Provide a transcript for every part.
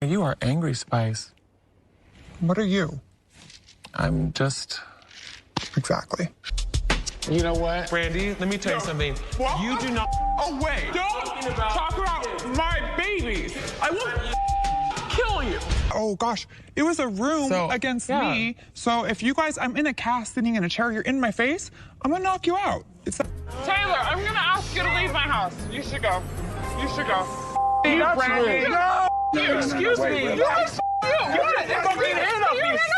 You are angry, Spice. What are you? I'm just... Exactly. You know what? Brandi, let me tell you something. What? You do not... Oh, wait. Don't talk about my babies. I will kill you. Oh, gosh. It was a room against me. So if you guys... I'm in a cast sitting in a chair. You're in my face. I'm going to knock you out. Taylor, I'm going to ask you to leave my house. You should go. You should go. You, Brandi. No! Excuse me. You guys, you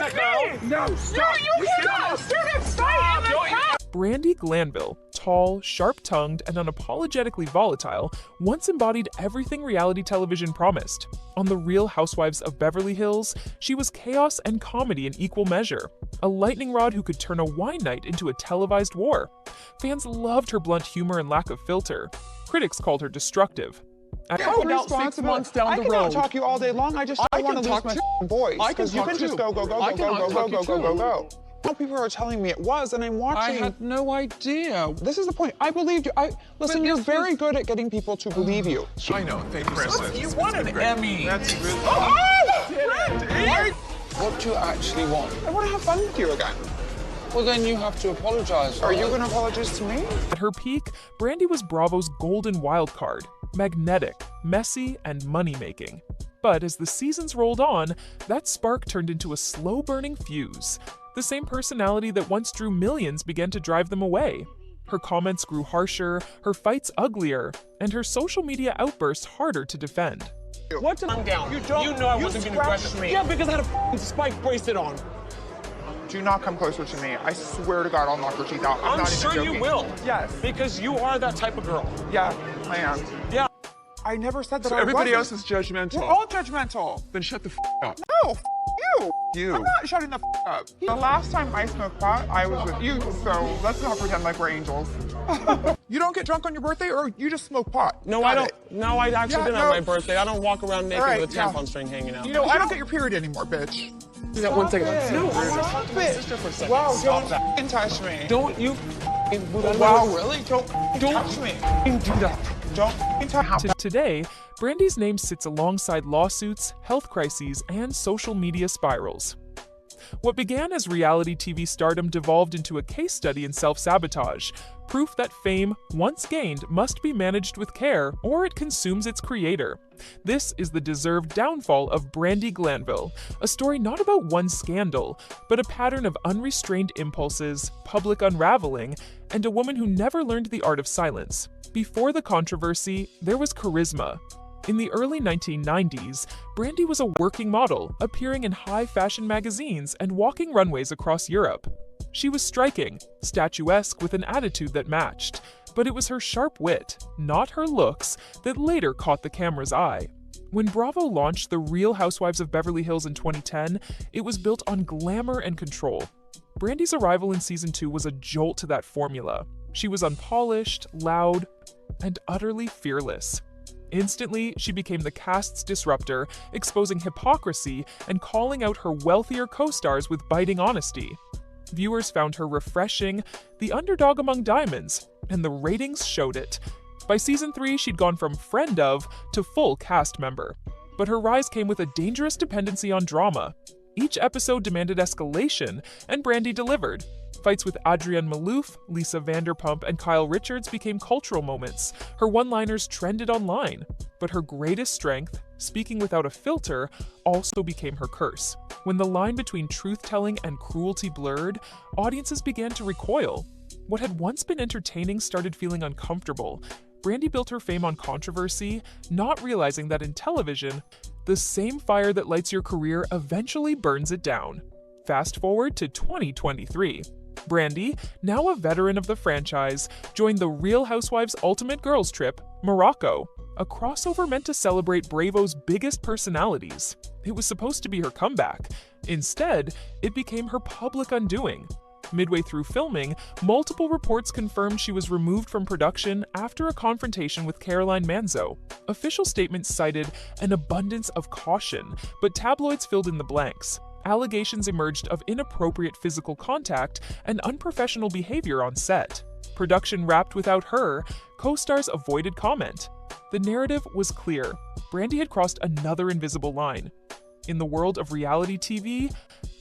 sicko. No, stop. You cannot student fight in this house. Brandi Glanville, tall, sharp-tongued, and unapologetically volatile, once embodied everything reality television promised. On The Real Housewives of Beverly Hills, she was chaos and comedy in equal measure, a lightning rod who could turn a wine night into a televised war. Fans loved her blunt humor and lack of filter. Critics called her destructive. About 6 months down the road. I can talk you all day long. I just don't want to lose my voice. Because you can just go. Now people are telling me it was, and I'm watching. I had no idea. This is the point. I believed you. Listen, you're very good at getting people to believe you. I know. Thank you, Chris. You won an Emmy. That's really... What do you actually want? I want to have fun with you again. Well, then you have to apologize. Are you going to apologize to me? At her peak, Brandi was Bravo's golden wildcard, magnetic, messy, and money-making. But as the seasons rolled on, that spark turned into a slow-burning fuse. The same personality that once drew millions began to drive them away. Her comments grew harsher, her fights uglier, and her social media outbursts harder to defend. What's calm down? You know I wasn't going to aggressive me. Yeah, because I had a spike bracelet on. Do not come closer to me. I swear to God, I'll knock your teeth out. I'm not sure even joking. You will. Yes. Because you are that type of girl. Yeah, I am. Yeah. I never said that. So everybody else is judgmental. We're all judgmental. Then shut the up. No, you. I'm not shutting the up. The last time I smoked pot, I was with you, so let's not pretend like we're angels. You don't get drunk on your birthday, or you just smoke pot? No, I don't. No, I actually didn't have my birthday. I don't walk around naked with a tampon string hanging out. You know, I don't get your period anymore, bitch. Do that 1 second. No, Talk to my sister for a second. Wow, Stop that. don't touch me. Don't you Wow, really? Don't touch me. Do that. Don't touch me. Today, Brandi's name sits alongside lawsuits, health crises, and social media spirals. What began as reality TV stardom devolved into a case study in self-sabotage, proof that fame, once gained, must be managed with care or it consumes its creator. This is the deserved downfall of Brandi Glanville, a story not about one scandal, but a pattern of unrestrained impulses, public unraveling, and a woman who never learned the art of silence. Before the controversy, there was charisma. In the early 1990s, Brandi was a working model, appearing in high-fashion magazines and walking runways across Europe. She was striking, statuesque with an attitude that matched, but it was her sharp wit, not her looks, that later caught the camera's eye. When Bravo launched The Real Housewives of Beverly Hills in 2010, it was built on glamour and control. Brandi's arrival in Season 2 was a jolt to that formula. She was unpolished, loud, and utterly fearless. Instantly, she became the cast's disruptor, exposing hypocrisy and calling out her wealthier co-stars with biting honesty. Viewers found her refreshing, the underdog among diamonds, and the ratings showed it. By Season 3, she'd gone from friend of to full cast member. But her rise came with a dangerous dependency on drama. Each episode demanded escalation, and Brandi delivered. Fights with Adrienne Maloof, Lisa Vanderpump, and Kyle Richards became cultural moments. Her one-liners trended online. But her greatest strength, speaking without a filter, also became her curse. When the line between truth-telling and cruelty blurred, audiences began to recoil. What had once been entertaining started feeling uncomfortable. Brandi built her fame on controversy, not realizing that in television, the same fire that lights your career eventually burns it down. Fast forward to 2023. Brandi, now a veteran of the franchise, joined the Real Housewives Ultimate Girls Trip, Morocco, a crossover meant to celebrate Bravo's biggest personalities. It was supposed to be her comeback. Instead, it became her public undoing. Midway through filming, multiple reports confirmed she was removed from production after a confrontation with Caroline Manzo. Official statements cited an abundance of caution, but tabloids filled in the blanks. Allegations emerged of inappropriate physical contact and unprofessional behavior on set. production wrapped without her, co-stars avoided comment. The narrative was clear. Brandi had crossed another invisible line. In the world of reality TV,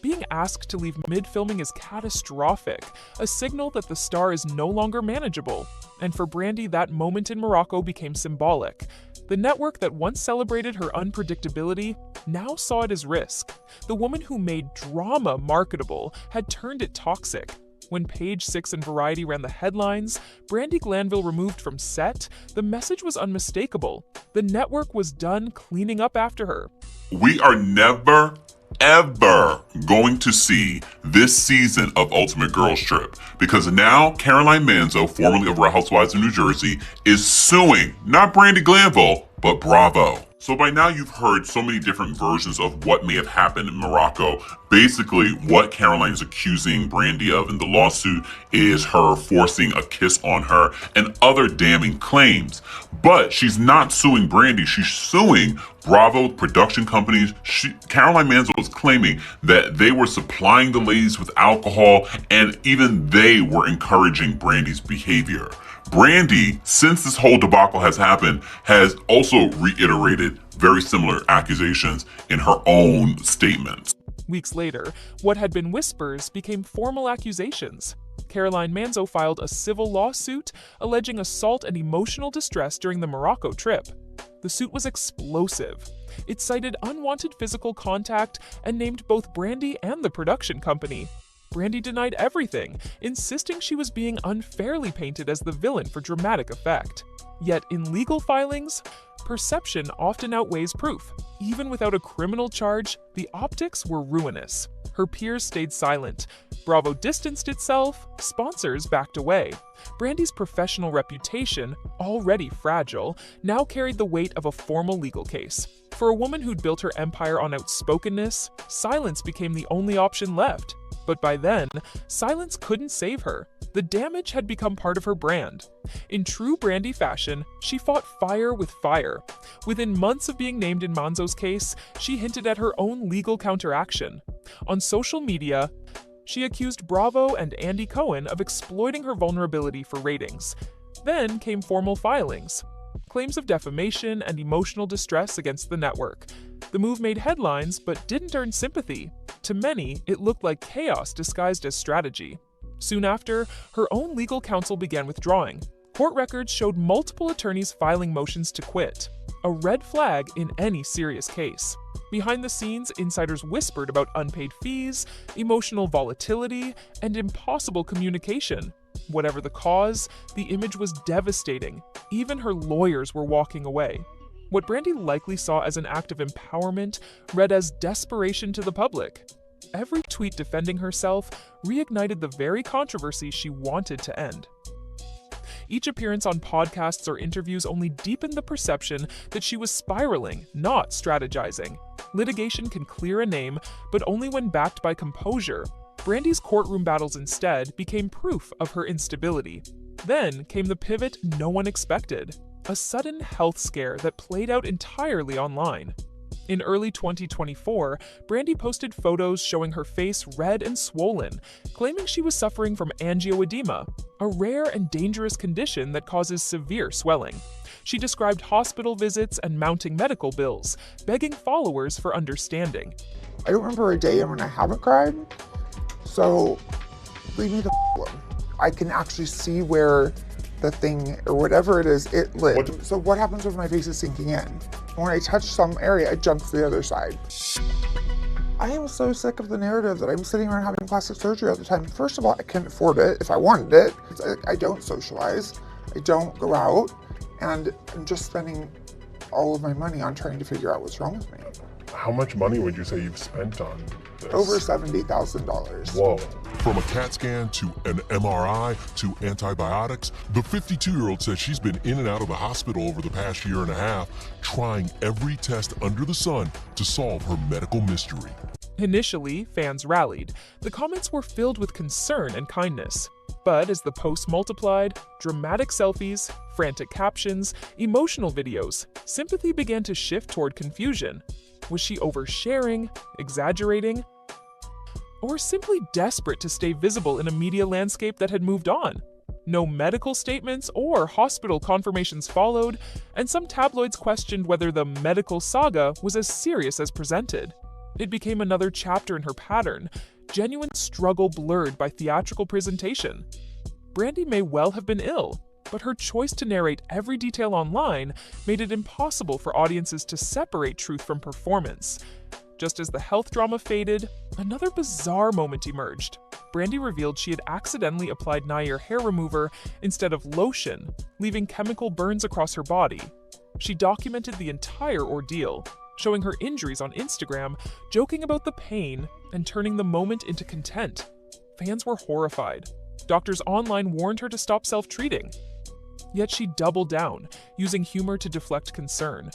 being asked to leave mid-filming is catastrophic, a signal that the star is no longer manageable. And for Brandi, that moment in Morocco became symbolic. The network that once celebrated her unpredictability now saw it as risk. The woman who made drama marketable had turned it toxic. When Page Six and Variety ran the headlines, Brandi Glanville removed from set, the message was unmistakable. The network was done cleaning up after her. We are never, ever going to see this season of Ultimate Girls Trip because now Caroline Manzo, formerly of Real Housewives of New Jersey, is suing not Brandi Glanville, but Bravo. So by now you've heard so many different versions of what may have happened in Morocco. Basically, what Caroline is accusing Brandi of in the lawsuit is her forcing a kiss on her and other damning claims. But she's not suing Brandi, she's suing Bravo production companies. Caroline Manzo was claiming that they were supplying the ladies with alcohol and even they were encouraging Brandi's behavior. Brandi, since this whole debacle has happened, has also reiterated very similar accusations in her own statements. Weeks later, what had been whispers became formal accusations. Caroline Manzo filed a civil lawsuit alleging assault and emotional distress during the Morocco trip. The suit was explosive. It cited unwanted physical contact and named both Brandi and the production company. Brandi denied everything, insisting she was being unfairly painted as the villain for dramatic effect. Yet in legal filings, perception often outweighs proof. Even without a criminal charge, the optics were ruinous. Her peers stayed silent. Bravo distanced itself, sponsors backed away. Brandi's professional reputation, already fragile, now carried the weight of a formal legal case. For a woman who'd built her empire on outspokenness, silence became the only option left. But by then, silence couldn't save her. The damage had become part of her brand. In true Brandi fashion, she fought fire with fire. Within months of being named in Manzo's case, she hinted at her own legal counteraction. On social media, she accused Bravo and Andy Cohen of exploiting her vulnerability for ratings. Then came formal filings, claims of defamation and emotional distress against the network. The move made headlines but didn't earn sympathy. To many, it looked like chaos disguised as strategy. Soon after, her own legal counsel began withdrawing. Court records showed multiple attorneys filing motions to quit, a red flag in any serious case. Behind the scenes, insiders whispered about unpaid fees, emotional volatility, and impossible communication. Whatever the cause, the image was devastating. Even her lawyers were walking away. What Brandi likely saw as an act of empowerment read as desperation to the public. Every tweet defending herself reignited the very controversy she wanted to end. Each appearance on podcasts or interviews only deepened the perception that she was spiraling, not strategizing. Litigation can clear a name, but only when backed by composure. Brandi's courtroom battles instead became proof of her instability. Then came the pivot no one expected. A sudden health scare that played out entirely online. In early 2024, Brandi posted photos showing her face red and swollen, claiming she was suffering from angioedema, a rare and dangerous condition that causes severe swelling. She described hospital visits and mounting medical bills, begging followers for understanding. I don't remember a day when I haven't cried, so leave me the alone. I can actually see where the thing, or whatever it is, it lived. So what happens when my face is sinking in? When I touch some area, it jumps to the other side. I am so sick of the narrative that I'm sitting around having plastic surgery all the time. First of all, I can't afford it if I wanted it. I don't socialize, I don't go out, and I'm just spending all of my money on trying to figure out what's wrong with me. How much money would you say you've spent on this? Over $70,000. Whoa. From a CAT scan to an MRI to antibiotics, the 52-year-old says she's been in and out of the hospital over the past year and a half, trying every test under the sun to solve her medical mystery. Initially, fans rallied. The comments were filled with concern and kindness. But as the posts multiplied, dramatic selfies, frantic captions, emotional videos, sympathy began to shift toward confusion. Was she oversharing, exaggerating, or simply desperate to stay visible in a media landscape that had moved on? No medical statements or hospital confirmations followed, and some tabloids questioned whether the medical saga was as serious as presented. It became another chapter in her pattern, genuine struggle blurred by theatrical presentation. Brandi may well have been ill, but her choice to narrate every detail online made it impossible for audiences to separate truth from performance. Just as the health drama faded, another bizarre moment emerged. Brandi revealed she had accidentally applied Nair hair remover instead of lotion, leaving chemical burns across her body. She documented the entire ordeal, showing her injuries on Instagram, joking about the pain, and turning the moment into content. Fans were horrified. Doctors online warned her to stop self-treating. Yet she doubled down, using humor to deflect concern.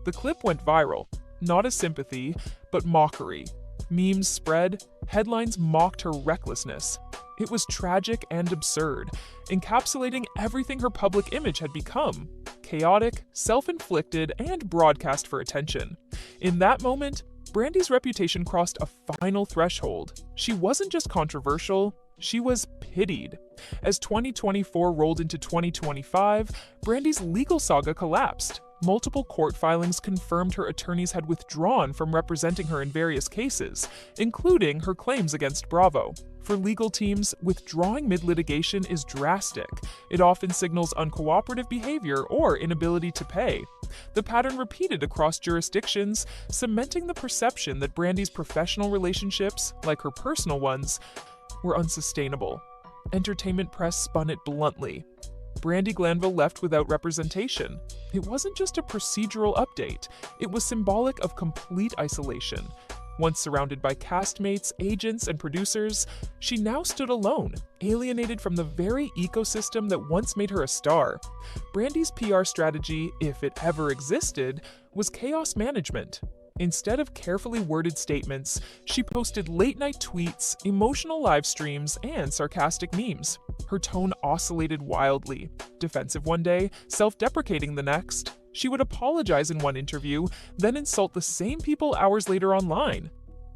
The clip went viral, not as sympathy, but mockery. Memes spread, headlines mocked her recklessness. It was tragic and absurd, encapsulating everything her public image had become: chaotic, self-inflicted, and broadcast for attention. In that moment, Brandi's reputation crossed a final threshold. She wasn't just controversial, she was pitied. As 2024 rolled into 2025, Brandi's legal saga collapsed. Multiple court filings confirmed her attorneys had withdrawn from representing her in various cases, including her claims against Bravo. For legal teams, withdrawing mid-litigation is drastic. It often signals uncooperative behavior or inability to pay. The pattern repeated across jurisdictions, cementing the perception that Brandi's professional relationships, like her personal ones, were unsustainable. Entertainment press spun it bluntly. Brandi Glanville left without representation. It wasn't just a procedural update, it was symbolic of complete isolation. Once surrounded by castmates, agents, and producers, she now stood alone, alienated from the very ecosystem that once made her a star. Brandi's PR strategy, if it ever existed, was chaos management. Instead of carefully worded statements, she posted late-night tweets, emotional live streams, and sarcastic memes. Her tone oscillated wildly. Defensive one day, self-deprecating the next. She would apologize in one interview, then insult the same people hours later online.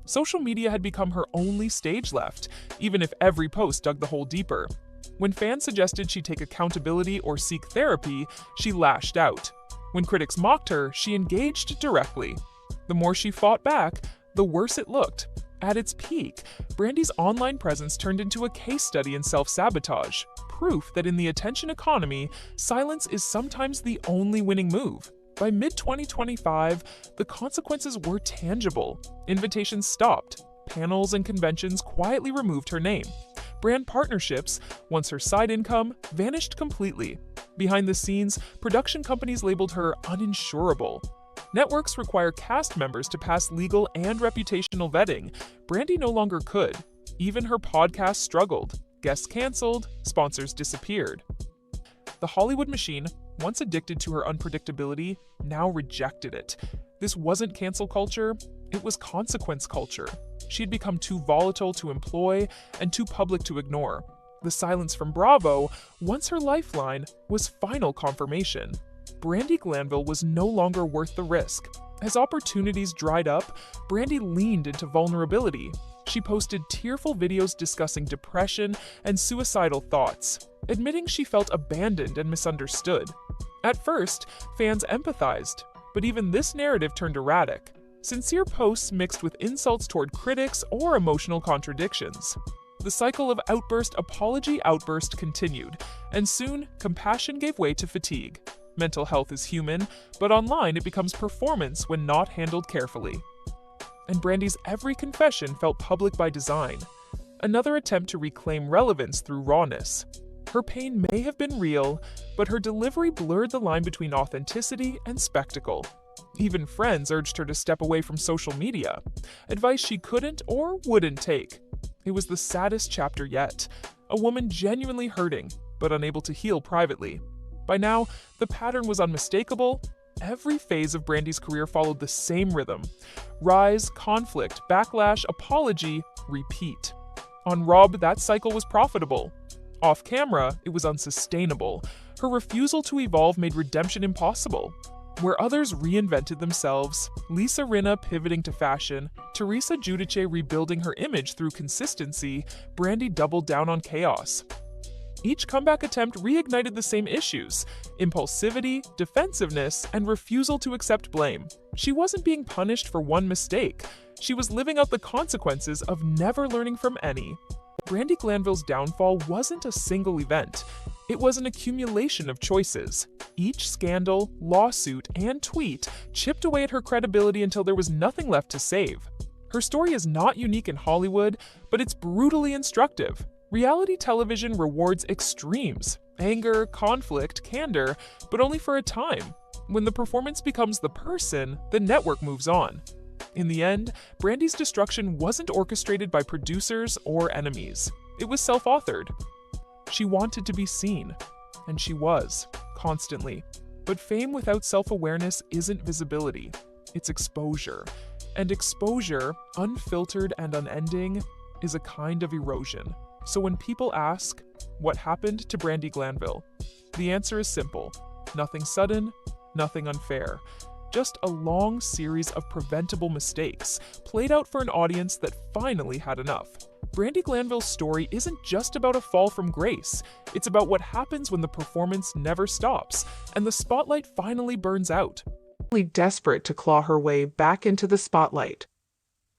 Social media had become her only stage left, even if every post dug the hole deeper. When fans suggested she take accountability or seek therapy, she lashed out. When critics mocked her, she engaged directly. The more she fought back, the worse it looked. At its peak, Brandi's online presence turned into a case study in self-sabotage, proof that in the attention economy, silence is sometimes the only winning move. By mid-2025, the consequences were tangible. Invitations stopped. Panels and conventions quietly removed her name. Brand partnerships, once her side income, vanished completely. Behind the scenes, production companies labeled her uninsurable. Networks require cast members to pass legal and reputational vetting. Brandi no longer could. Even her podcast struggled. Guests canceled, sponsors disappeared. The Hollywood machine, once addicted to her unpredictability, now rejected it. This wasn't cancel culture, it was consequence culture. She had become too volatile to employ and too public to ignore. The silence from Bravo, once her lifeline, was final confirmation. Brandi Glanville was no longer worth the risk. As opportunities dried up, Brandi leaned into vulnerability. She posted tearful videos discussing depression and suicidal thoughts, admitting she felt abandoned and misunderstood. At first, fans empathized, but even this narrative turned erratic. Sincere posts mixed with insults toward critics or emotional contradictions. The cycle of outburst continued, and soon, compassion gave way to fatigue. Mental health is human, but online it becomes performance when not handled carefully. And Brandi's every confession felt public by design, another attempt to reclaim relevance through rawness. Her pain may have been real, but her delivery blurred the line between authenticity and spectacle. Even friends urged her to step away from social media, advice she couldn't or wouldn't take. It was the saddest chapter yet, a woman genuinely hurting, but unable to heal privately. By now, the pattern was unmistakable. Every phase of Brandi's career followed the same rhythm: rise, conflict, backlash, apology, repeat. On RHOBH, that cycle was profitable. Off camera, it was unsustainable. Her refusal to evolve made redemption impossible. Where others reinvented themselves, Lisa Rinna pivoting to fashion, Teresa Giudice rebuilding her image through consistency, Brandi doubled down on chaos. Each comeback attempt reignited the same issues: impulsivity, defensiveness, and refusal to accept blame. She wasn't being punished for one mistake. She was living out the consequences of never learning from any. Brandi Glanville's downfall wasn't a single event. It was an accumulation of choices. Each scandal, lawsuit, and tweet chipped away at her credibility until there was nothing left to save. Her story is not unique in Hollywood, but it's brutally instructive. Reality television rewards extremes: anger, conflict, candor, but only for a time. When the performance becomes the person, the network moves on. In the end, Brandi's destruction wasn't orchestrated by producers or enemies. It was self-authored. She wanted to be seen, and she was, constantly. But fame without self-awareness isn't visibility, it's exposure. And exposure, unfiltered and unending, is a kind of erosion. So when people ask, what happened to Brandi Glanville? The answer is simple: nothing sudden, nothing unfair. Just a long series of preventable mistakes, played out for an audience that finally had enough. Brandi Glanville's story isn't just about a fall from grace. It's about what happens when the performance never stops, and the spotlight finally burns out. Desperate to claw her way back into the spotlight,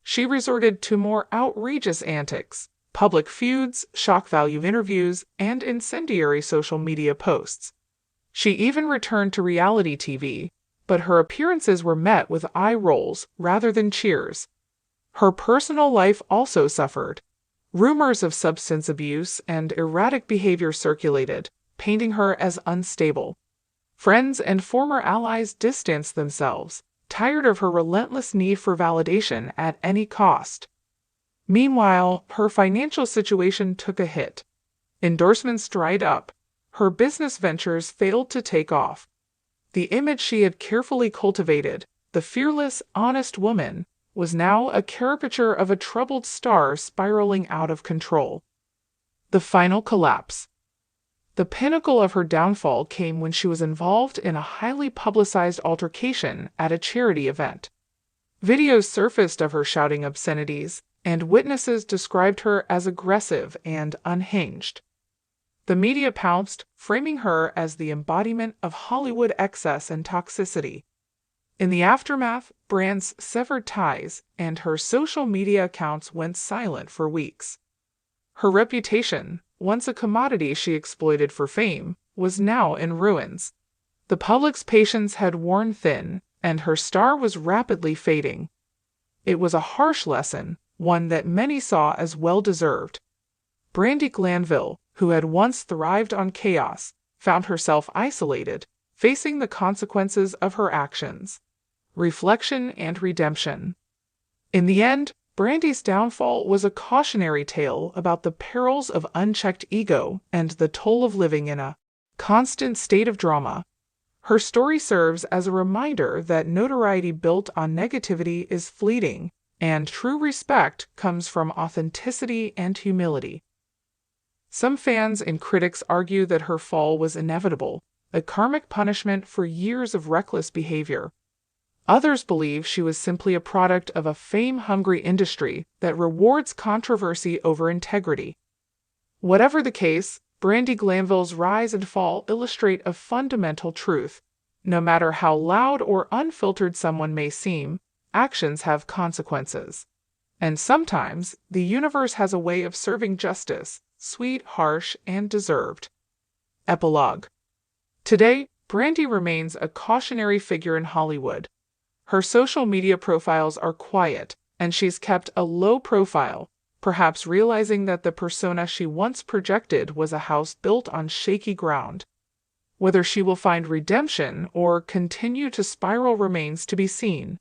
she resorted to more outrageous antics: public feuds, shock value interviews, and incendiary social media posts. She even returned to reality TV, but her appearances were met with eye rolls rather than cheers. Her personal life also suffered. Rumors of substance abuse and erratic behavior circulated, painting her as unstable. Friends and former allies distanced themselves, tired of her relentless need for validation at any cost. Meanwhile, her financial situation took a hit. Endorsements dried up. Her business ventures failed to take off. The image she had carefully cultivated, the fearless, honest woman, was now a caricature of a troubled star spiraling out of control. The final collapse. The pinnacle of her downfall came when she was involved in a highly publicized altercation at a charity event. Videos surfaced of her shouting obscenities, and witnesses described her as aggressive and unhinged. The media pounced, framing her as the embodiment of Hollywood excess and toxicity. In the aftermath, brands severed ties, and her social media accounts went silent for weeks. Her reputation, once a commodity she exploited for fame, was now in ruins. The public's patience had worn thin, and her star was rapidly fading. It was a harsh lesson, one that many saw as well-deserved. Brandi Glanville, who had once thrived on chaos, found herself isolated, facing the consequences of her actions. Reflection and redemption. In the end, Brandi's downfall was a cautionary tale about the perils of unchecked ego and the toll of living in a constant state of drama. Her story serves as a reminder that notoriety built on negativity is fleeting, and true respect comes from authenticity and humility. Some fans and critics argue that her fall was inevitable, a karmic punishment for years of reckless behavior. Others believe she was simply a product of a fame-hungry industry that rewards controversy over integrity. Whatever the case, Brandi Glanville's rise and fall illustrate a fundamental truth. No matter how loud or unfiltered someone may seem, actions have consequences. And sometimes, the universe has a way of serving justice, sweet, harsh, and deserved. Epilogue. Today, Brandi remains a cautionary figure in Hollywood. Her social media profiles are quiet, and she's kept a low profile, perhaps realizing that the persona she once projected was a house built on shaky ground. Whether she will find redemption or continue to spiral remains to be seen.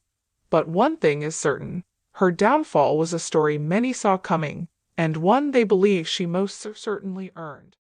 But one thing is certain: her downfall was a story many saw coming, and one they believe she most certainly earned.